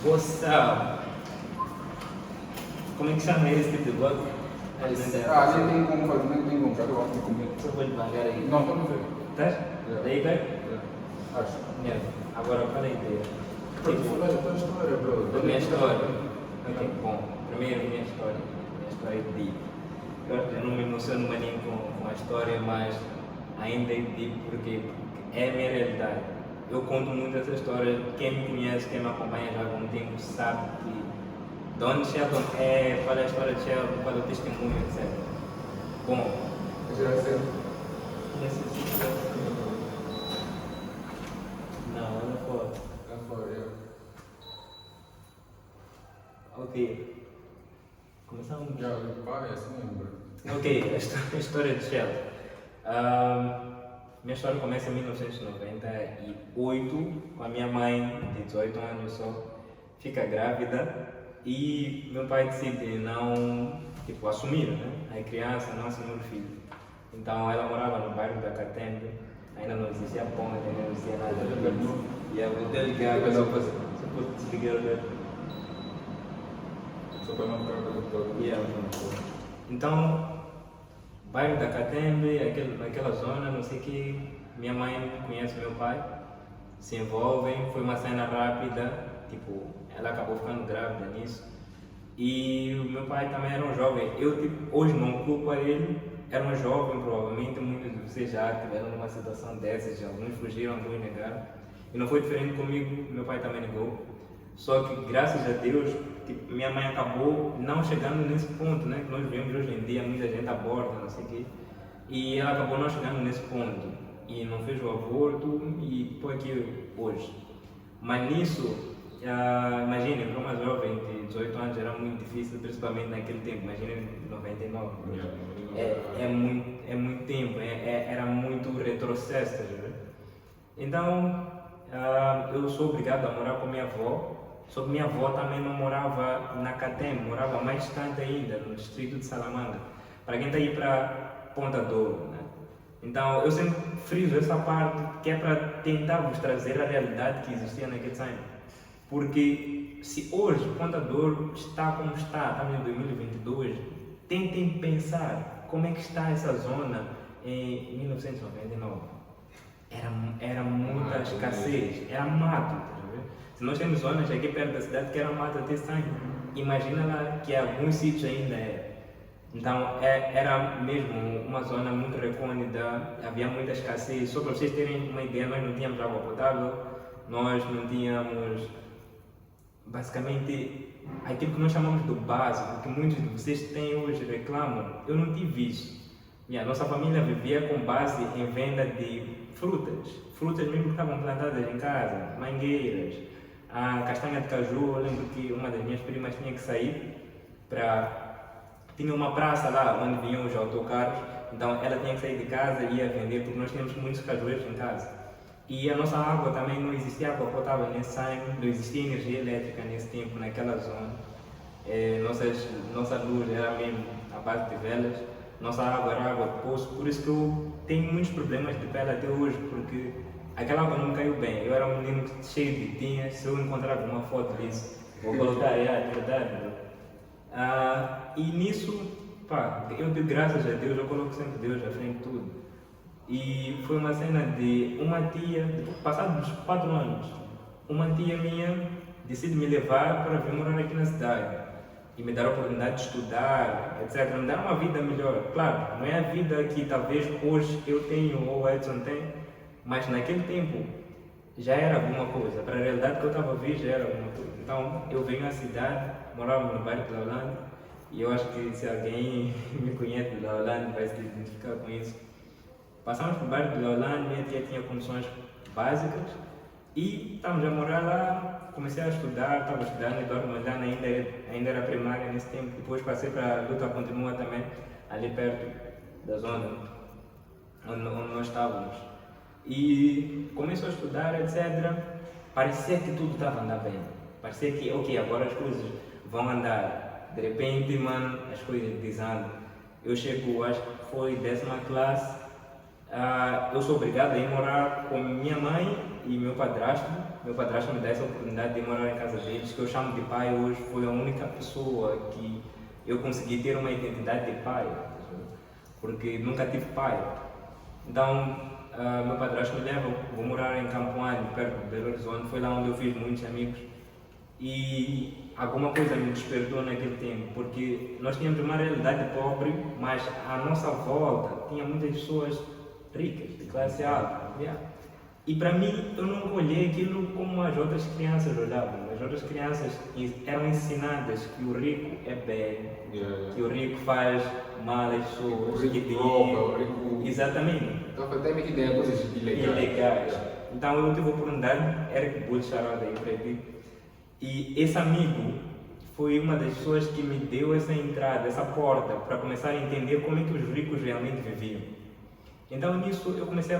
Boçal. Como é que chama esse tipo de bloco? Nem tem como fazer, nem tem como, já eu acho comer. Só vou devagar aí. Não, estamos bem. Estás? Yeah. Daí bem? Acho. Yeah. Agora, qual é a ideia? Fala a tua história, bro. Da minha história. Ok, bom. Primeiro, minha história. Minha história é deep. Eu não me emociono maninho com a história, mas ainda é deep porque é a minha realidade. Eu conto muito essa história. Quem me conhece, quem me acompanha já há algum tempo, sabe que de onde Sheldon é, qual é a história de Sheldon, qual é o testemunho, etc. Bom, Já sei. não, olha fora. Já foi, yeah. Ok. Começamos. Já, vai, assim, bro. Ok, a história de Sheldon. Minha história começa em 1998, com a minha mãe, de 18 anos só, fica grávida e meu pai decide não, tipo, assumir, né? A criança, não assumir o filho. Então ela morava no bairro da Catembe, ainda não existia ponte, não existia nada. E eu vou ligar, só posso desligar o dedo. Só para não ficar com todo. Yeah. Então, bairro da Catembe, aquela zona, não sei o que, minha mãe conhece meu pai, se envolvem, foi uma cena rápida, tipo, ela acabou ficando grávida nisso. E o meu pai também era um jovem, eu tipo, hoje não culpo a ele, era um jovem provavelmente, muitos de vocês já tiveram numa situação dessas, alguns fugiram, alguns negaram. E não foi diferente comigo, meu pai também negou. Só que graças a Deus, tipo, minha mãe acabou não chegando nesse ponto, né? Que nós vemos hoje em dia, muita gente aborta, não sei o quê. E ela acabou não chegando nesse ponto. E não fez o aborto e estou aqui hoje. Mas nisso, imagine, para uma jovem de 18 anos era muito difícil, principalmente naquele tempo, imagina em 99. É muito tempo, era muito retrocesso, tá vendo? Então, eu sou obrigado a morar com minha avó, só que minha avó também não morava na Catem, morava mais distante ainda, no distrito de Salamanga. Para quem está aí para Ponta Douro, né? Então, eu sempre friso essa parte que é para tentar vos trazer a realidade que existia naquele tempo. Porque se hoje Ponta Douro está como está, estamos em 2022, tentem pensar como é que está essa zona em 1999. Era muita escassez, era mato, tá vendo? Se nós temos zonas aqui perto da cidade que era mato até sangue, imagina lá que alguns sítios ainda é. Então era mesmo uma zona muito recôndita, havia muita escassez. Só para vocês terem uma ideia, nós não tínhamos água potável, nós não tínhamos basicamente aquilo que nós chamamos do básico, que muitos de vocês têm hoje, reclamam. Eu não tive isso. A nossa família vivia com base em venda de frutas mesmo que estavam plantadas em casa, mangueiras, a castanha de caju. Eu lembro que uma das minhas primas tinha que sair para... Tinha uma praça lá onde vinham os autocarros, então ela tinha que sair de casa e ia vender, porque nós tínhamos muitos cajueiros em casa. E a nossa água também, não existia água potável nesse ano, não existia energia elétrica nesse tempo, naquela zona. Nossa luz era mesmo à base de velas, nossa água era água de poço, por isso que eu tenho muitos problemas de pele até hoje, porque aquela água não me caiu bem. Eu era um menino cheio de tinhas, se eu encontrar alguma foto disso, vou colocar aí, é verdade. E nisso, pá, eu dei graças a Deus, eu coloco sempre Deus à frente de tudo. E foi uma cena de uma tia, passados 4 anos, uma tia minha decide me levar para vir morar aqui na cidade e me dar a oportunidade de estudar, etc. Me dar uma vida melhor. Claro, não é a vida que talvez hoje eu tenho ou o Edson tem, mas naquele tempo já era alguma coisa. Para a realidade que eu estava a ver já era alguma coisa. Então eu venho à cidade, morava no bairro de La Holanda, e eu acho que se alguém me conhece de La Holanda vai se identificar com isso. Passamos para o bairro de La Holanda, minha tia tinha condições básicas e estávamos a morar lá. Comecei a estudar, estava estudando, Eduardo Mondlane ainda era primária nesse tempo. Depois passei para a Luta Continua também, ali perto da zona onde nós estávamos. E começou a estudar, etc. Parecia que tudo estava a andar bem. Parecia que, ok, agora as coisas vão andar. De repente, mano, as coisas desandam. Eu chego, acho que foi 10ª classe, eu sou obrigado a ir morar com minha mãe e meu padrasto. Meu padrasto me dá essa oportunidade de ir morar em casa deles, que eu chamo de pai hoje. Foi a única pessoa que eu consegui ter uma identidade de pai, porque nunca tive pai. Então, meu padrasto me leva, vou morar em Campo Ande, perto de Belo Horizonte. Foi lá onde eu fiz muitos amigos. E alguma coisa me despertou naquele tempo, porque nós tínhamos uma realidade pobre, mas à nossa volta tinha muitas pessoas ricas, de classe alta. E para mim, eu não olhei aquilo como as outras crianças olhavam. As outras crianças eram ensinadas que o rico é bem, que o rico faz mal às pessoas, que tem rouba, o rico... Exatamente. Então até me que tem coisas ilegais. Então eu tive a oportunidade, Eric Bull, charada aí para ti. E esse amigo foi uma das pessoas que me deu essa entrada, essa porta, para começar a entender como é que os ricos realmente viviam. Então nisso eu comecei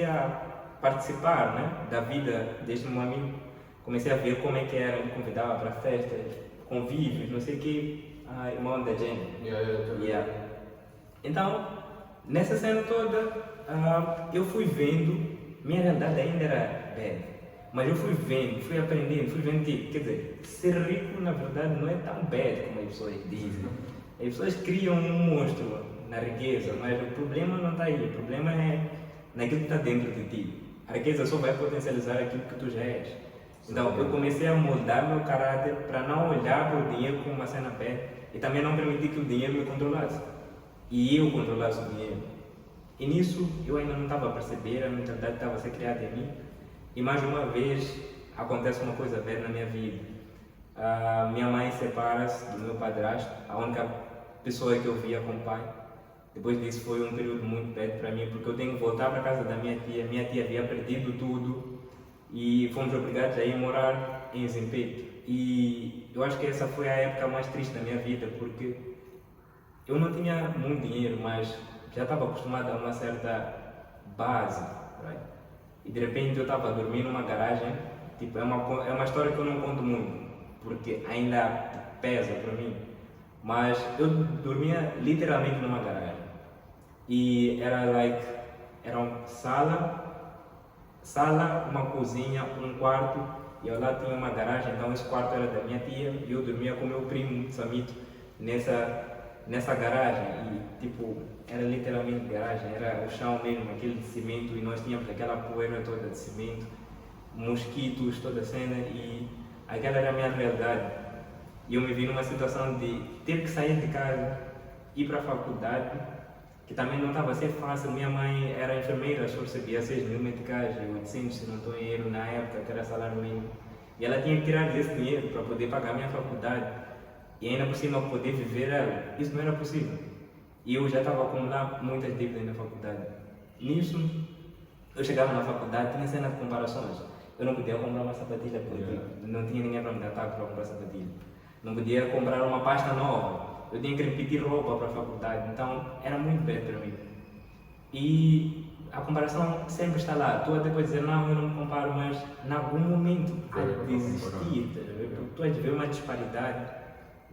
a participar, né, da vida deste meu amigo. Comecei a ver como é que era, ele convidava para festas, convívios, não sei o que, irmão da Jenny. Então, nessa cena toda, eu fui vendo, minha realidade ainda era bad, mas eu fui vendo, fui aprendendo, fui vendo que, quer dizer, ser rico na verdade não é tão bad como as pessoas dizem. As pessoas criam um monstro na riqueza, mas o problema não está aí, o problema é naquilo que está dentro de ti. A riqueza só vai potencializar aquilo que tu já és. Então eu comecei a moldar meu caráter para não olhar para o dinheiro como uma cena bad e também não permitir que o dinheiro me controlasse e eu controlasse o dinheiro. E nisso eu ainda não estava a perceber, a mentalidade estava a ser criada em mim. E mais uma vez acontece uma coisa velha na minha vida. Minha mãe separa-se do meu padrasto, a única pessoa que eu via como pai. Depois disso foi um período muito perto para mim, porque eu tenho que voltar para a casa da minha tia. Minha tia havia perdido tudo e fomos obrigados a ir morar em Zimpeto. E eu acho que essa foi a época mais triste da minha vida, porque eu não tinha muito dinheiro, mas já estava acostumado a uma certa base, right? E de repente eu estava a dormir numa garagem. Tipo, é uma história que eu não conto muito, porque ainda pesa para mim, mas eu dormia literalmente numa garagem. E era uma sala, uma cozinha, um quarto, e ao lado tinha uma garagem. Então esse quarto era da minha tia e eu dormia com meu primo Samito nessa garagem. E tipo, era literalmente garagem, era o chão mesmo, aquele de cimento, e nós tínhamos aquela poeira toda de cimento, mosquitos, toda a cena, e aquela era a minha realidade. E eu me vi numa situação de ter que sair de casa, ir para a faculdade, que também não estava a ser fácil. Minha mãe era enfermeira, só recebia 6.000 meticais, 800 se não estou em erro, na época, que era salário mínimo. E ela tinha que tirar desse dinheiro para poder pagar a minha faculdade. E ainda por cima poder viver ela. Isso não era possível. E eu já estava a acumular muitas dívidas na faculdade. Nisso, eu chegava na faculdade, tinha cena de comparações. Eu não podia comprar uma sapatilha porque não tinha ninguém para me dar taco para comprar sapatilha. Não podia comprar uma pasta nova. Eu tinha que repetir roupa para a faculdade. Então, era muito bem para mim. E a comparação sempre está lá. Tu até pode dizer, não, eu não me comparo, mas em algum momento há de existir. Tu has de ver uma disparidade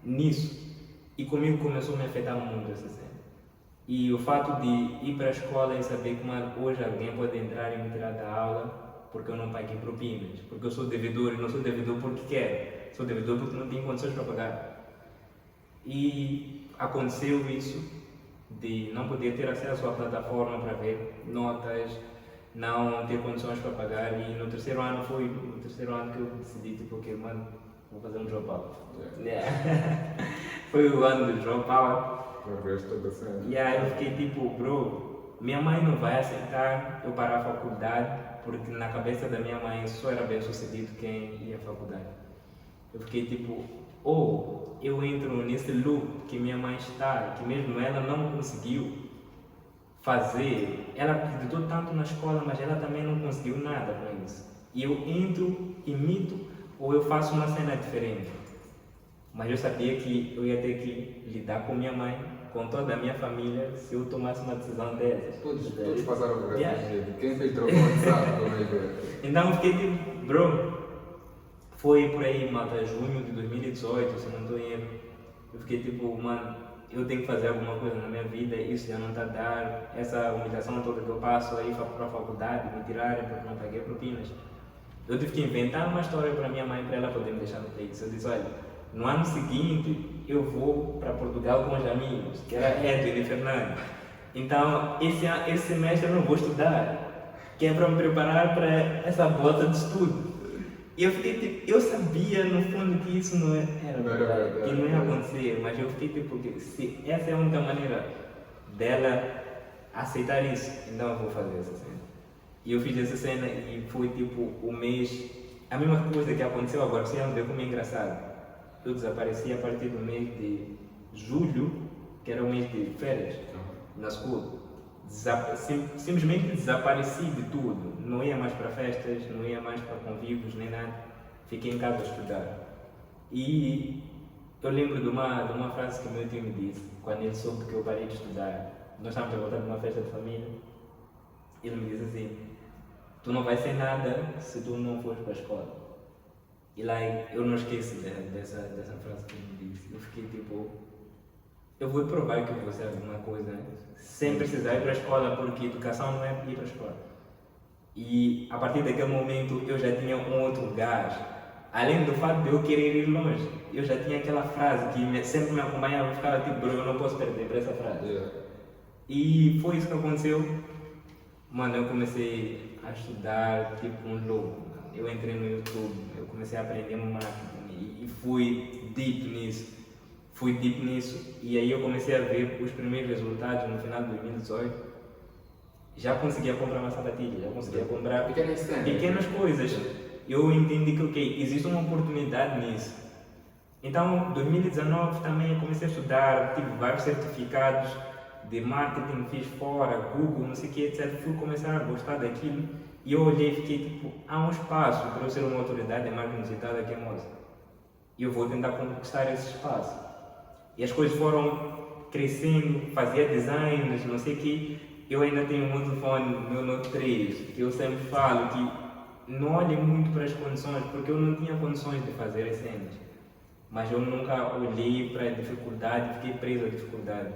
nisso. E comigo começou a me afetar muito essa cena. E o fato de ir para a escola e saber que hoje alguém pode entrar e me tirar da aula porque eu não paguei propinas, porque eu sou devedor e não sou devedor porque quero, sou devedor porque não tenho condições para pagar. E aconteceu isso de não poder ter acesso à plataforma para ver notas, não ter condições para pagar, e no terceiro ano foi o terceiro ano que eu decidi, tipo, ok, mano, vou fazer um dropout. Foi o ano do dropout. E aí eu fiquei tipo, bro, minha mãe não vai aceitar eu parar a faculdade, porque na cabeça da minha mãe só era bem sucedido quem ia à faculdade. Eu fiquei tipo, ou eu entro nesse loop que minha mãe está, que mesmo ela não conseguiu fazer, ela acreditou tanto na escola, mas ela também não conseguiu nada com isso. E eu entro, imito, ou eu faço uma cena diferente. Mas eu sabia que eu ia ter que lidar com minha mãe, com toda a minha família, se eu tomasse uma decisão dessas. Todos passaram por essa gente. Quem fez dropout sabe como é que é. Então eu fiquei tipo, bro, foi por aí, malta, junho de 2018, se não estou em erro. Eu fiquei tipo, mano, eu tenho que fazer alguma coisa na minha vida, isso já não está a dar, essa humilhação toda que eu passo aí para a faculdade, me tirarem porque não paguei propinas. Eu tive que inventar uma história para minha mãe para ela poder me deixar no país. Eu disse, olha, no ano seguinte eu vou para Portugal com os amigos, que era Edwin e Fernando. Então, esse semestre eu não vou estudar, que é para me preparar para essa volta de estudo. E eu fiquei tipo, eu sabia no fundo que isso não era verdade, que não ia acontecer, mas eu fiquei tipo, porque se essa é a única maneira dela aceitar isso, então eu vou fazer essa cena. E eu fiz essa cena e foi tipo o mês, a mesma coisa que aconteceu agora, você vai ver como é engraçado. Eu desapareci a partir do mês de julho, que era o mês de férias, na escola. Simplesmente desapareci de tudo. Não ia mais para festas, não ia mais para convívios, nem nada. Fiquei em casa a estudar. E eu lembro de uma frase que meu tio me disse, quando ele soube que eu parei de estudar. Nós estávamos a voltar de uma festa de família. Ele me disse assim, tu não vais ser nada se tu não fores para a escola. E lá eu não esqueço dessa frase que ele me disse. Eu fiquei tipo, eu vou provar que eu vou ser alguma coisa sem precisar ir para a escola, porque educação não é ir para a escola. E a partir daquele momento eu já tinha um outro gás. Além do fato de eu querer ir longe, eu já tinha aquela frase que sempre me acompanhava e ficava tipo, bro, eu não posso perder para essa frase. E foi isso que aconteceu. Mano, eu comecei a estudar tipo um louco. Eu entrei no YouTube, eu comecei a aprender marketing e fui deep nisso. E aí eu comecei a ver os primeiros resultados no final de 2018. Já conseguia comprar uma sapatilha, já conseguia comprar pequenas coisas. Eu entendi que, ok, existe uma oportunidade nisso. Então, em 2019 também eu comecei a estudar, tive vários certificados de marketing, fiz fora, Google, não sei o que, etc. Fui começar a gostar daquilo e eu olhei e fiquei tipo, há um espaço para eu ser uma autoridade em marketing digital aqui em Moça. E eu vou tentar conquistar esse espaço. E as coisas foram crescendo, fazia designs, não sei o que. Eu ainda tenho um telefone, meu Note 3, que eu sempre falo que não olhem muito para as condições, porque eu não tinha condições de fazer as cenas. Mas eu nunca olhei para a dificuldade, fiquei preso à dificuldade.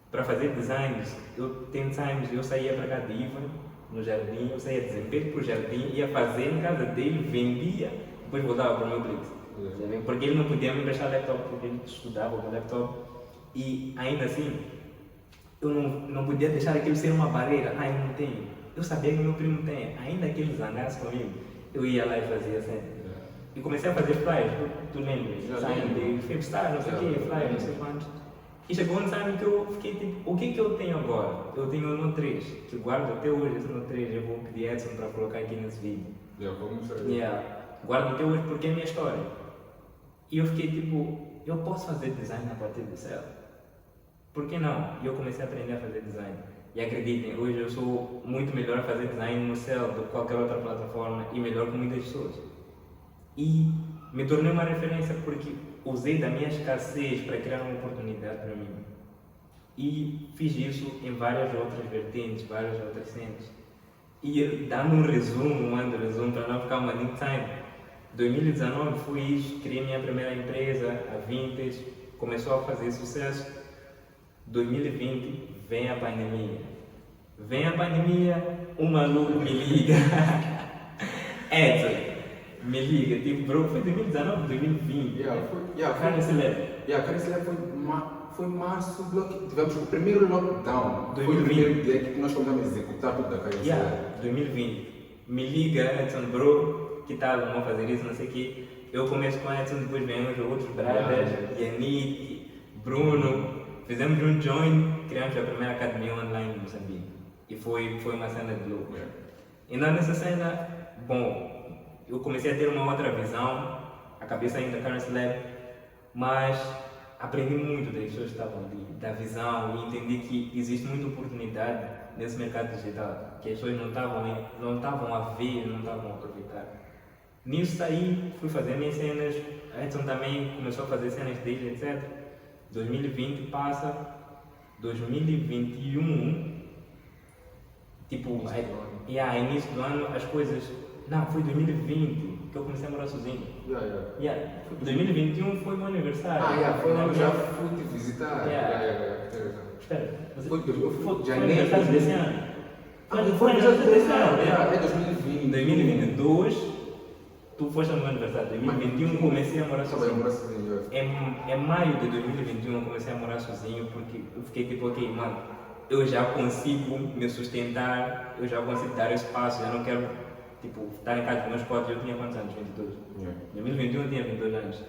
Para fazer designs, eu saía para cá de Ivan, no jardim, eu saía de Desempenho para o jardim, ia fazer em casa dele, vendia, depois voltava para o meu Blitz. Porque ele não podia me emprestar laptop, porque ele estudava com laptop. E ainda assim, eu não podia deixar aquilo ser uma barreira. Ah, eu não tenho. Eu sabia que meu primo tem. Ainda que ele zangasse comigo, eu ia lá e fazia assim. E comecei a fazer flyers, tu lembras? Saindo de Fipstar, não sei o quê, flyers, não sei quantos. E chegou um time que eu fiquei tipo, o que eu tenho agora? Eu tenho o Note 3, que guardo até hoje esse Note 3, eu vou pedir Edson para colocar aqui nesse vídeo. Guardo até hoje porque é a minha história. E eu fiquei tipo, eu posso fazer design a partir do céu? Por que não? E eu comecei a aprender a fazer design. E acreditem, hoje eu sou muito melhor a fazer design no céu do que qualquer outra plataforma e melhor que muitas pessoas. E me tornei uma referência porque usei da minha escassez para criar uma oportunidade para mim. E fiz isso em várias outras vertentes, várias outras cenas. E dando um resumo para não ficar uma link time. 2019 foi isso, criei minha primeira empresa, a Vintage, começou a fazer sucesso. 2020 vem a pandemia. Um maluco me liga. Edson, me liga, tipo, bro, foi 2019, 2020. Currency Lab foi março, tivemos o primeiro lockdown. 2020. Foi o primeiro dia que nós começamos a executar tudo da Currency Lab. 2020. Me liga, Edson, bro, que tal, vamos fazer isso, não sei o quê. Eu começo com Edson, depois vem os outros brothers, Yannick, Bruno. Fizemos um join, criamos a primeira academia online em Moçambique. E foi uma cena de louco. E nessa cena, bom, eu comecei a ter uma outra visão, acabei saindo da Currency Lab, mas aprendi muito das pessoas que estavam ali, da visão, e entendi que existe muita oportunidade nesse mercado digital, que as pessoas não estavam a ver, não estavam a aproveitar. Nisso saí, fui fazer minhas cenas, a Edson também começou a fazer cenas dele, etc. 2020 passa, 2021, tipo, início do ano as coisas Não, foi 2020 que eu comecei a morar sozinho. Yeah. 2021 foi meu aniversário. Foi onde eu já fui te visitar. Espera, foi janeiro aniversário desse ano. Foi aniversário desse ano. É 2020. 2022. Tu foste no meu aniversário, em 2021 comecei a morar sozinho. Em maio de 2021 eu comecei a morar sozinho porque eu fiquei tipo, ok, mano, eu já consigo me sustentar, eu já consigo dar espaço, já não quero tipo, estar em casa dos meus pais. Eu tinha quantos anos? 22. Em 2021 eu tinha 22 anos.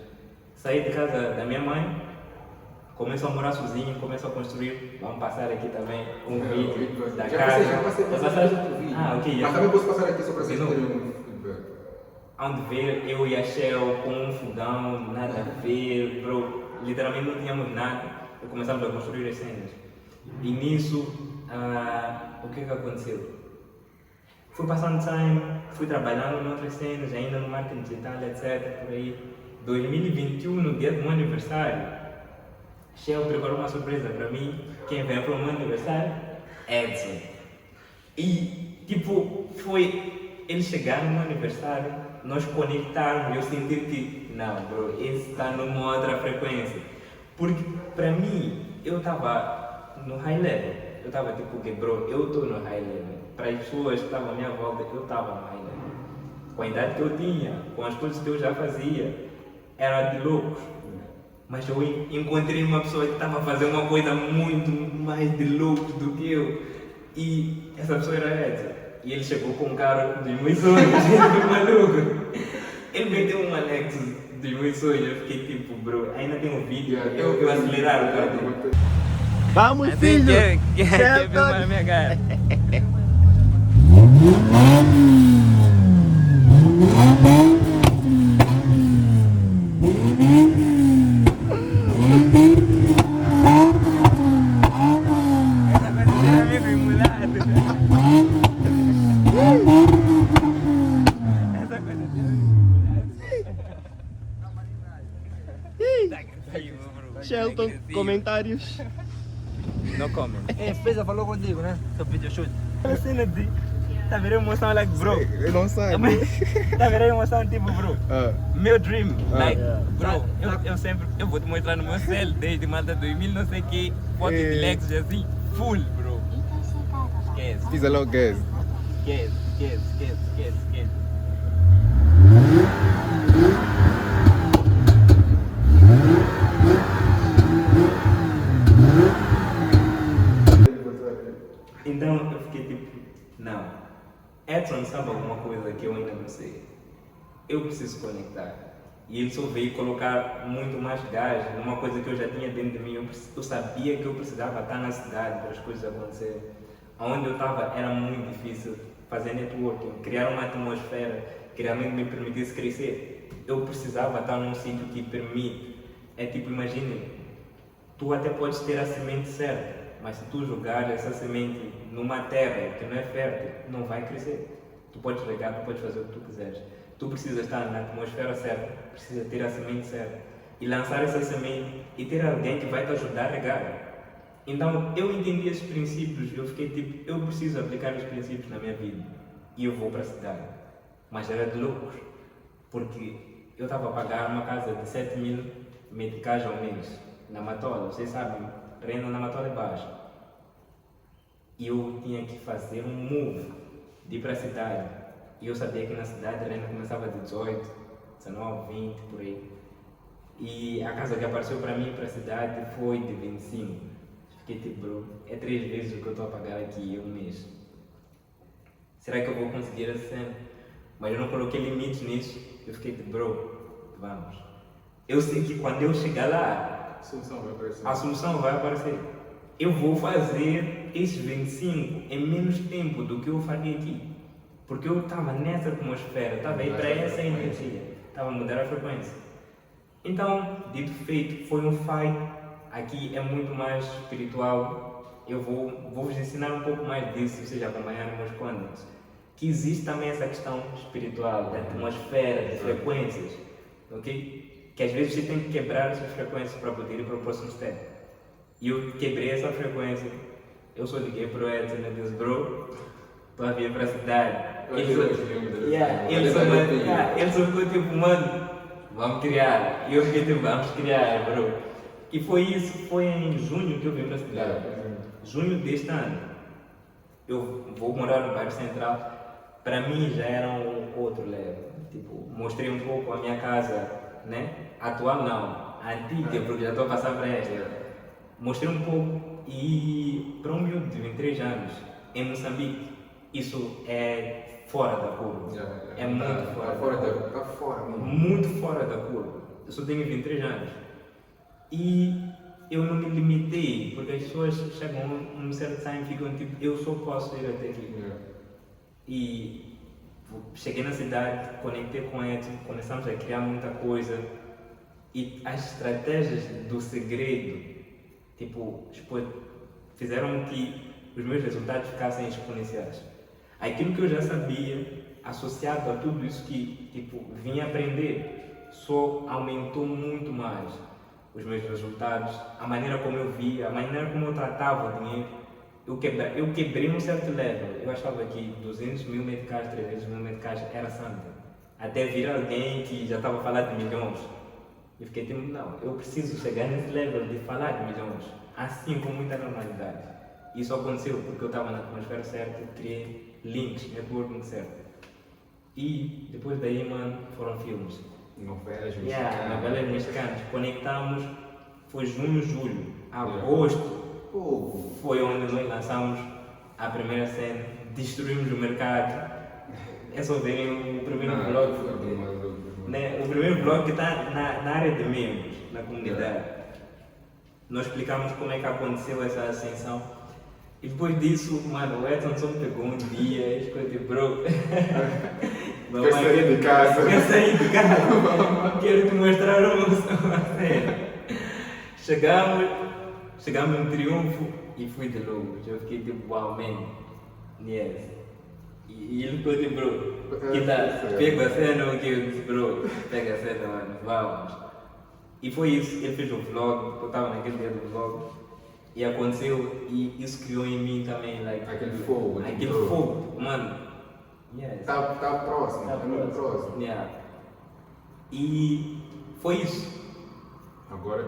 Saí de casa da minha mãe, começo a morar sozinho, começo a construir. Vamos passar aqui também um vídeo da casa. Já passei outro vídeo. Ok. Mas também posso passar aqui só para vocês terem um feedback. Onde ver eu e a Shell com um fogão, nada a ver, bro. Literalmente não tínhamos nada. Eu começamos a construir as cenas. E nisso, o que aconteceu? Fui passando time, fui trabalhando em outras cenas, ainda no marketing digital, etc. Por aí. 2021, no dia do meu aniversário, Shell preparou uma surpresa para mim. Quem veio para o meu aniversário? Edson. E, tipo, foi ele chegar no meu aniversário, nós conectarmos, eu senti que, não, bro, esse está numa outra frequência. Porque, para mim, eu estava no high level. Eu estava tipo, que, bro, eu estou no high level. Para as pessoas que estavam à minha volta, eu estava no high level. Com a idade que eu tinha, com as coisas que eu já fazia, era de loucos. Mas eu encontrei uma pessoa que estava a fazer uma coisa muito mais de loucos do que eu. E essa pessoa era Edson. E ele chegou com um carro dos meus sonhos, gente, maluco. Ele meteu um Alex dos meus sonhos, eu fiquei tipo, bro, ainda tem um vídeo, eu acelerar o carro dele. Vamos, filho! Quer ver a minha cara? Shelton, comentários. Não come. Feza falou contigo, né? Sobre video shoot. A cena de. Tá vendo a emoção, like, bro? Ele não sabe. Tá vendo a emoção, tipo, bro? Meu dream, like, bro, eu vou te mostrar no meu cel desde manda 2000, não sei que, foto de Lexus assim, full, bro. Esquece. Fiz a logo, guys. Esquece. Então eu fiquei tipo, não, Edson sabe alguma coisa que eu ainda não sei. Eu preciso conectar. E ele só veio colocar muito mais gás numa coisa que eu já tinha dentro de mim. Eu sabia que eu precisava estar na cidade para as coisas acontecerem. Onde eu estava era muito difícil fazer networking, criar uma atmosfera que realmente me permitisse crescer. Eu precisava estar num sítio que permite. É tipo, imagine, tu até podes ter a semente certa, mas se tu jogar essa semente numa terra que não é fértil, não vai crescer. Tu podes regar, tu podes fazer o que tu quiseres. Tu precisas estar na atmosfera certa, precisa ter a semente certa. E lançar essa semente e ter alguém que vai te ajudar a regar. Então, eu entendi esses princípios, eu fiquei tipo, eu preciso aplicar os princípios na minha vida. E eu vou para a cidade. Mas era de loucos, porque eu estava a pagar uma casa de 7.000 meticais ao mês, na Matola, vocês sabem, renda na Matola é baixa. E eu tinha que fazer um move de ir para a cidade. E eu sabia que na cidade a renda começava de 18, 19, 20, por aí. E a casa que apareceu para mim para a cidade foi de 25. Fiquei tipo, bro, é 3 vezes o que eu estou a pagar aqui um mês. Será que eu vou conseguir essa cena? Mas eu não coloquei limites nisso. Eu fiquei tipo, bro, vamos. Eu sei que quando eu chegar lá, a solução vai aparecer. Eu vou fazer esses 25 em menos tempo do que eu faria aqui. Porque eu estava nessa atmosfera, estava aí para essa energia, estava a mudar a frequência. Então, dito feito, foi um fight. Aqui é muito mais espiritual. Eu vou-vos ensinar um pouco mais disso, se vocês acompanharem meus conteúdos. Que existe também essa questão espiritual, da atmosfera, de frequências, ok? Que às vezes você tem que quebrar essas frequências para poder ir para o próximo step. E eu quebrei essa frequência. Eu só liguei para o Edson e disse, bro, estou a vir para a cidade. Ele só ficou tipo, mano, vamos criar. E eu fiquei tipo, vamos criar, bro. E foi isso, foi em junho que eu vim para a cidade. Junho deste ano. Eu vou morar no bairro Central. Para mim já era um outro level. Tipo, mostrei um pouco a minha casa, né? Atual não, a antiga, porque já estou a passar para esta. Mostrei um pouco e para um miúdo de 23 anos, em Moçambique, isso é fora da curva. É muito fora. Está fora mesmo. Muito fora da curva. Eu só tenho 23 anos. E eu não me limitei, porque as pessoas chegam a um certo time e ficam tipo, eu só posso ir até aqui. E cheguei na cidade, conectei com ele, começamos a criar muita coisa. E as estratégias do segredo, tipo, fizeram que os meus resultados ficassem exponenciais. Aquilo que eu já sabia, associado a tudo isso que tipo, vim aprender, só aumentou muito mais os meus resultados, a maneira como eu via, a maneira como eu tratava o dinheiro. Eu quebrei um certo level. Eu achava que 200 mil meticais, 300 mil meticais era santo. Até vir alguém que já estava a falar de milhões. Eu fiquei tipo, não, eu preciso chegar nesse level de falar de milhões, assim com muita normalidade. Isso aconteceu porque eu estava na atmosfera certa, criei links, networking certo. E depois daí, mano, foram filmes. Novelas mexicanas. Novelas mexicanas. Conectamos, foi junho, julho. Agosto foi onde nós lançamos a primeira cena, destruímos o mercado. É só verem o primeiro vlog. Né? O primeiro vlog que está na área de membros, na comunidade. Nós explicamos como é que aconteceu essa ascensão. E depois disso, mano, o Edson só me pegou um dia e ficou tipo, bro. Quer sair de casa? Quer sair de casa? Quero te mostrar uma cena. Chegamos no Triunfo e fui de Lobos. Eu fiquei tipo, wow, man, yes. E ele ficou tipo, bro, que tal? Pega a cena, ok? Eu disse, bro, pega a cena, mano, vamos. E foi isso, ele fez o vlog, eu estava naquele dia do vlog. E aconteceu, e isso criou em mim também, like, aquele fogo, mano. Yes. Tá próximo, tá muito próximo. Yeah. E foi isso. Agora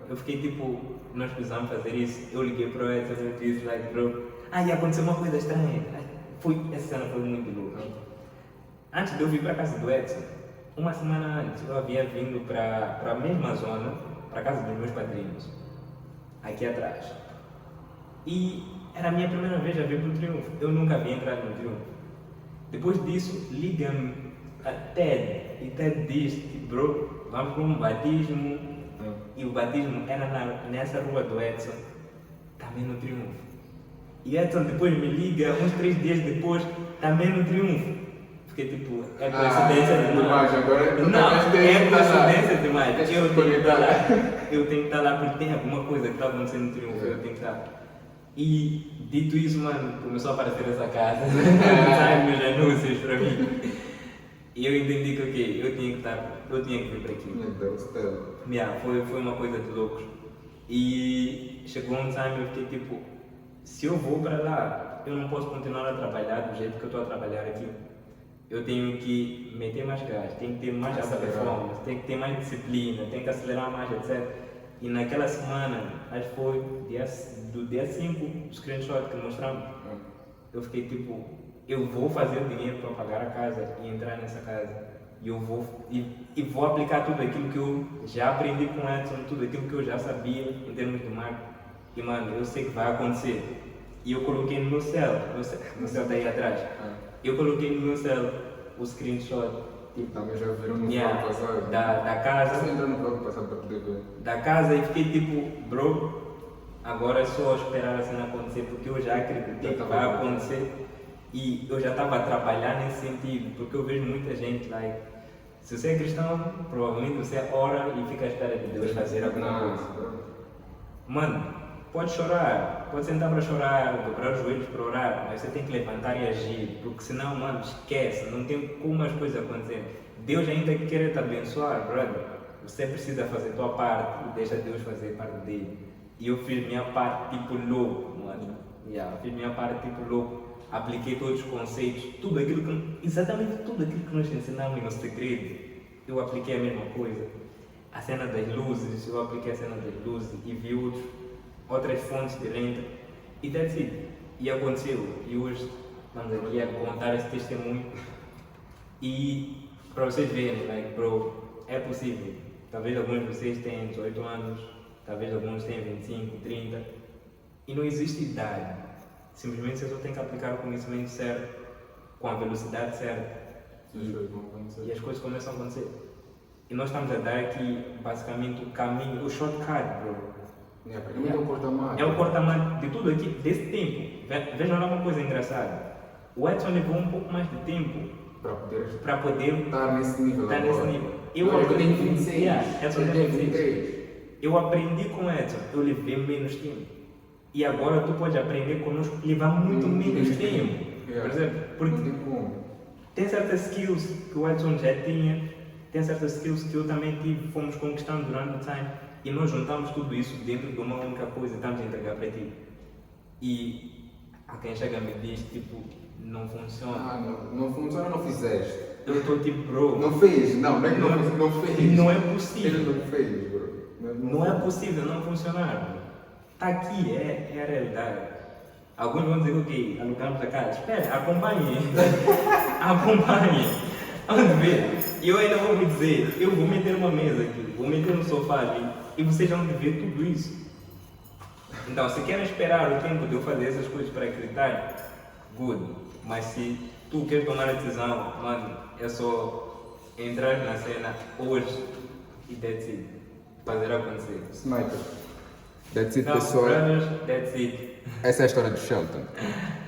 eu fiquei tipo, nós precisamos fazer isso. Eu liguei para o Edson e disse, like, bro, e aconteceu uma coisa estranha. Essa cena foi muito louca. Antes de eu vir para a casa do Edson, uma semana antes, eu havia vindo para a mesma zona, para a casa dos meus padrinhos, aqui atrás. E era a minha primeira vez a vir para o Triunfo. Eu nunca havia entrado no Triunfo. Depois disso, liga-me a Ted. E Ted diz, bro, vamos para um batismo. E o batismo era nessa rua do Edson, também no Triunfo. E Edson depois me liga, uns 3 dias depois, também no Triunfo. Fiquei tipo, é coincidência demais. Não, é coincidência demais. Eu tenho que estar lá. Eu tenho que estar lá porque tem alguma coisa que está acontecendo no Triunfo, eu tenho que estar. E dito isso, mano, começou a aparecer essa casa, saem meus anúncios para mim. E eu entendi que ok, eu tinha que vir para aqui. Meu Deus, foi uma coisa de loucos. E chegou um time eu fiquei tipo, se eu vou para lá, eu não posso continuar a trabalhar do jeito que eu estou a trabalhar aqui. Eu tenho que meter mais gás, tenho que ter mais alta performance, tenho que ter mais disciplina, tenho que acelerar mais, etc. E naquela semana, acho que foi do dia 5, o screenshot que mostramos, eu fiquei tipo, eu vou fazer o dinheiro para pagar a casa e entrar nessa casa. E eu vou aplicar tudo aquilo que eu já aprendi com o Edson, tudo aquilo que eu já sabia em termos de marketing. E mano, eu sei que vai acontecer. E eu coloquei no meu céu está aí atrás. Eu coloquei no meu céu o screenshot. Tipo, também já viram no vlog passado. Da casa. Você entrou no vlog passado para poder ver. Da casa e fiquei tipo, bro, agora é só esperar a cena acontecer, porque eu já acreditei que vai acontecer. E eu já estava a trabalhar nesse sentido, porque eu vejo muita gente lá. Se você é cristão, provavelmente você ora e fica à espera de Deus fazer alguma coisa. Mano, pode chorar, pode sentar para chorar, dobrar os joelhos para orar, mas você tem que levantar e agir, porque senão, mano, esquece, não tem como as coisas acontecerem. Deus ainda quer te abençoar, brother. Você precisa fazer a tua parte e deixa Deus fazer a parte dele. E eu fiz minha parte tipo louco, mano. Fiz minha parte tipo louco. apliquei todos os conceitos, exatamente tudo aquilo que nós ensinamos no segredo, eu apliquei a mesma coisa. A cena das luzes, eu apliquei a cena das luzes e vi outras fontes de renda e that's it. E aconteceu. E hoje estamos aqui a contar esse testemunho e para vocês verem, like, bro, é possível. Talvez alguns de vocês tenham 18 anos, talvez alguns tenham 25, 30 e não existe idade. Simplesmente você só tem que aplicar o conhecimento certo, com a velocidade certa e as coisas começam a acontecer. E nós estamos a dar aqui basicamente o caminho, o shortcut, bro. É o corta-mato. É o corta-mato de tudo aqui, desse tempo. Vejam lá uma coisa engraçada. O Edson levou um pouco mais de tempo para poder estar nesse nível. Eu tenho 26. Edson tem 26. Eu aprendi com o Edson, eu levei menos tempo. E agora tu pode aprender conosco e levar muito menos tempo. Por exemplo, porque tem certas skills que o Edson já tinha, tem certas skills que eu também tive, fomos conquistando durante o time. E nós juntamos tudo isso dentro de uma única coisa e estamos a entregar para ti. E a quem chega me diz, tipo, não funciona. Não funciona, não fizeste. Eu estou tipo, bro. Não fez, não é que não fez. Não é possível. Ele não fez, bro. Não é possível não funcionar. Está aqui, é a realidade. Alguns vão dizer, ok, alugamos a casa. Espera, acompanhe. Acompanhe. Vamos ver. E eu ainda vou me dizer, eu vou meter uma mesa aqui, vou meter um sofá ali e vocês vão ver tudo isso. Então, se querem esperar o tempo de eu fazer essas coisas para acreditar, good. Mas se tu queres tomar a decisão, mano, é só entrar na cena hoje e that's it. Fazer acontecer. Sniper. That's it, Então, pessoal. brothers, that's it. Essa é a história do Shelton.